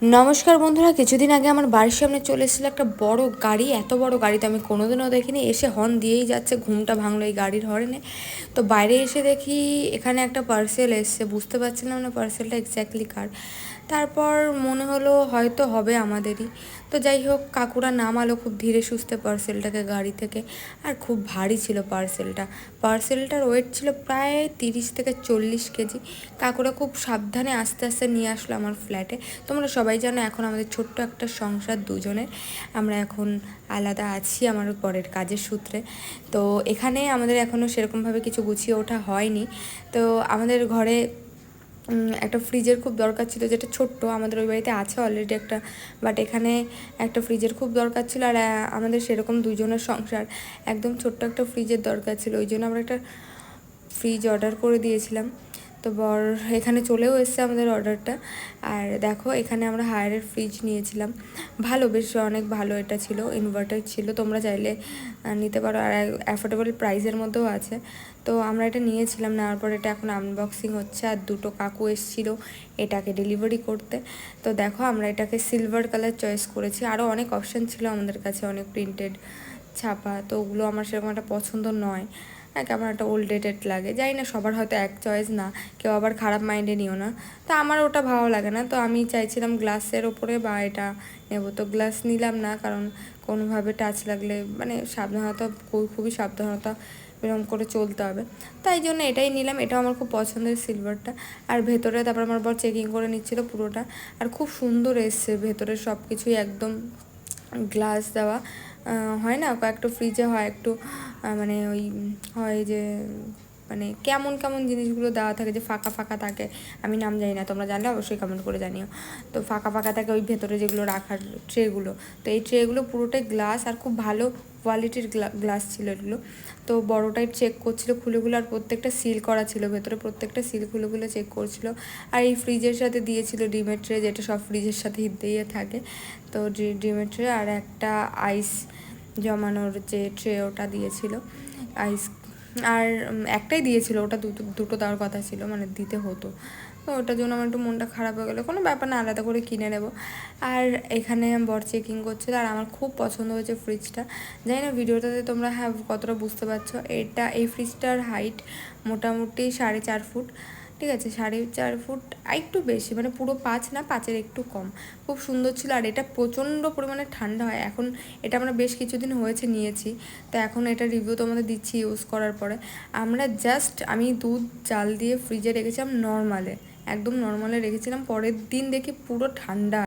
নমস্কার বন্ধুরা, কিছুদিন আগে আমার বাড়ির সামনে চলে এসেছিলো একটা বড় গাড়ি। এত বড় গাড়ি তো আমি কোনোদিনও দেখিনি। এসে হর্ন দিয়েই যাচ্ছে, ঘুমটা ভাঙলো এই গাড়ির হর্নে। তো বাইরে এসে দেখি এখানে একটা পার্সেল এসছে, বুঝতে পারছিলাম না পার্সেলটা এক্স্যাক্টলি কার। তারপর মনে হলো হয়তো হবে আমাদেরই। তো যাই হোক, কাকুরা নামালো খুব ধীরে সুস্থে পার্সেলটাকে গাড়ি থেকে। আর খুব ভারী ছিল পার্সেলটার ওয়েট ছিল প্রায় 30 থেকে 40 কেজি। কাকুরা খুব সাবধানে আস্তে আস্তে নিয়ে আসলো আমার ফ্ল্যাটে। তোমরা সবাই জানো এখন আমাদের ছোট্ট একটা সংসার দুজনের, আমরা এখন আলাদা আছি আমার পরের কাজের সূত্রে। তো এখানে আমাদের এখনও সেরকমভাবে কিছু গুছিয়ে ওঠা হয়নি। তো আমাদের ঘরে একটা ফ্রিজের খুব দরকার ছিল, যেটা ছোট্ট, আমাদের ওই বাড়িতে আছে অলরেডি একটা, বাট এখানে একটা ফ্রিজের খুব দরকার ছিল। আর আমাদের সেরকম দুজনের সংসার, একদম ছোট্ট একটা ফ্রিজের দরকার ছিল, ওই জন্য আমরা একটা ফ্রিজ অর্ডার করে দিয়েছিলাম। তো এখানে চলেও এসছে আমাদের অর্ডারটা। আর দেখো এখানে আমরা হায়ারের ফ্রিজ নিয়েছিলাম, ভালো, বেশ অনেক ভালো এটা ছিল, ইনভার্টার ছিল, তোমরা চাইলে নিতে পারো, আর অ্যাফোর্ডেবল প্রাইসের মধ্যেও আছে। তো আমরা এটা নিয়েছিলাম, নেওয়ার পর এটা এখন আনবক্সিং হচ্ছে। আর দুটো কাকু এসেছিলো এটাকে ডেলিভারি করতে। তো দেখো আমরা এটাকে সিলভার কালার চয়েস করেছি, আরও অনেক অপশান ছিল আমাদের কাছে, অনেক প্রিন্টেড ছাপা, তো ওগুলো আমার সেরকম একটা পছন্দ নয়। কেমন একটা ওল্ড ডেটেড লাগে, জানি না, সবার হয়তো এক চয়েস না, কেউ আবার খারাপ মাইন্ডে নিও না। তো আমার ওটা ভালো লাগে না, তো আমি চাইছিলাম গ্লাসের ওপরে বা এটা নেবো। তো গ্লাস নিলাম না, কারণ কোনোভাবে টাচ লাগলে মানে সাবধানতা, খুবই সাবধানতা এরকম করে চলতে হবে। তাই জন্য এটাই নিলাম, এটাও আমার খুব পছন্দের সিলভারটা। আর ভেতরে তারপর আমার বর চেকিং করে নিচ্ছিল পুরোটা। আর খুব সুন্দর এসছে ভেতরে সব কিছুই, একদম গ্লাস দেওয়া। হয় না কয়েকটা ফ্রিজে হয় একটু মানে ওই হয় যে মানে কেমন কেমন জিনিসগুলো দেওয়া থাকে, যে ফাঁকা ফাঁকা থাকে, আমি নাম জানি না, তোমরা জানলে অবশ্যই কমেন্ট করে জানিও। তো ফাঁকা ফাঁকা থাকে ওই ভেতরে যেগুলো রাখার ট্রেগুলো, তো এই ট্রেগুলো পুরোটাই গ্লাস, আর খুব ভালো কোয়ালিটির গ্লাস ছিল এগুলো। তো বড়টাই চেক করছিল খুলেগুলো, আর প্রত্যেকটা সিল করা ছিল ভেতরে, প্রত্যেকটা সিল খুলেগুলো চেক করছিল। আর এই ফ্রিজের সাথে দিয়েছিল ডিমের ট্রে, যেটা সব ফ্রিজের সাথে দিয়ে থাকে। তো ডিমের ট্রে আর একটা আইস জমানোর যে ট্রে, ওটা দিয়েছিল আইস। আর একটাই দিয়েছিল, ওটা দুটো দেওয়ার কথা ছিল, মানে দিতে হতো। তো ওটার জন্য আমার একটু মনটা খারাপ হয়ে গেলো, কোনো ব্যাপার না, আলাদা করে কিনে নেবো। আর এখানে বর চেকিং করছিল, আর আমার খুব পছন্দ হয়েছে ফ্রিজটা। জানি না ভিডিওটাতে তোমরা কতটা বুঝতে পারছো। এই ফ্রিজটার হাইট মোটামুটি 4.5 ফুট, ঠিক আছে, 4.5 ফুট, একটু বেশি, মানে পুরো 5 না, 5-এর একটু কম। খুব সুন্দর ছিল, আর এটা প্রচণ্ড পরিমাণে ঠান্ডা হয়। এখন এটা আমরা বেশ কিছুদিন হয়েছে নিয়েছি, তো এখন এটা রিভিউ তোমাদের দিচ্ছি ইউজ করার পরে। আমি দুধ জাল দিয়ে ফ্রিজে রেখেছিলাম নর্মালে, একদম নর্মালে রেখেছিলাম, পরের দিন দেখি পুরো ঠান্ডা।